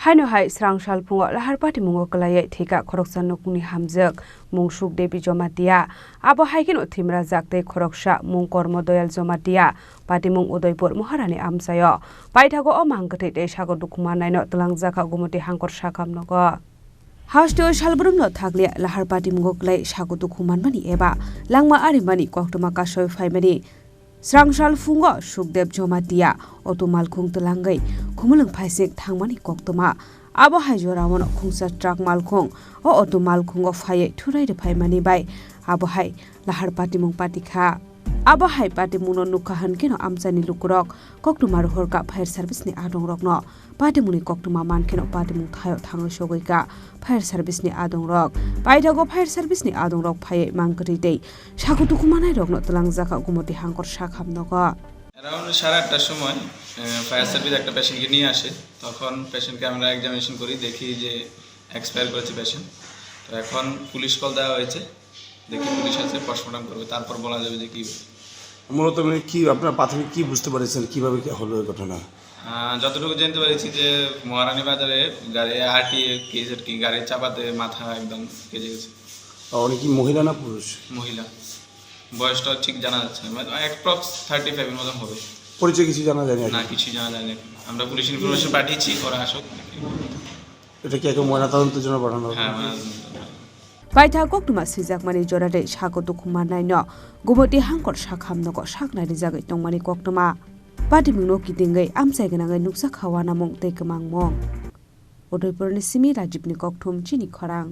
Haino hai Srangsal Phungo Lahar Patimungo Kwlaiwi Thwikha Khoroksa Nukhungni Hamjwk Mungsuk Devi Jomatia Abo haikin uthimra jakte Khoroksa Mung Kormo Doyal Jomatia Patimung Udaipur Maharani Amsayo Paithago Omang Gthei Sago Dukuma Naino Tlangjaka Gumuti Hangkor Sakamnogo Hausto Salbrum no Thakle Lahar Patimungo Klai Sago Dukuman Mani Eba Langma Arimani Koktuma Kasoi Faimani Srangsal Phungo Sukdev Jomatia Otumal Khung Tlangai Khumulang Phaisik Thangmani Koktuma Abo Haijorawon Khungsa Trak Malkhung O Otumal Khungo Phaye Thurai de Phaimani Bai Abo Hai Lahar Patimung Patikha Abo Hai Patimuno Nukhahan Kino Amsani Lukurok Koktumar Horka Fire Service ni Adong Rokno Patimuni Koktuma Mankino Patimung Thayo Thanglo Shogoika Fire Service ni Adong Rok Paithago Fire Service ni Adong Rok Phaye Mangkri Dei Sago Dukumanai Rokno Tlangjaka Gumoti Hangkor Sakhamnogo Around 8:30টার সময় fire service একটা পেশেন্টকে নিয়ে আসে তখন পেশেন্টকে আমরা examination করি দেখি যে এক্সপায়ার করেছে পেশেন্ট তো এখন পুলিশ কল দেওয়া হয়েছে দেখি পুলিশ আছে পোস্টমর্টম করবে তারপর বলা যাবে যে কি মূলত মানে কি আপনারা প্রাথমিক কি বুঝতে পারছেন কিভাবে কি হলো এই ঘটনা যতটুকু জানতে পেরেছি যে মহারানী বাজারে গাড়ি হাঁটিয়ে কেজের কি গাড়ির চাপাতে মাথা একদম কেজে গেছে উনি কি মহিলা না পুরুষ মহিলা বয়সটা ঠিক জানা যাচ্ছে না অ্যাপ্রক্স 35 এর মতো হবে পরিচয় কিছু জানা যায় না কিছু জানা যায় না আমরা পুলিশ ইনফরমেশন পাঠিয়েছি ওরা আসুক এটা কি একদম ময়নাতদন্তের জন্য পাঠানো হ্যাঁ Paitha Koktuma Sijakmani Jorade Sago Dukumanai no Gumoti Hangkor Sakhamnogo Saknai Jagai Tongmani Koktuma Patimungo Kidingai Amsaiganangai Nuksa Khawana Mong Tekemang Mong Udaipur ni Simi Rajibni Kokthum Chini Khorang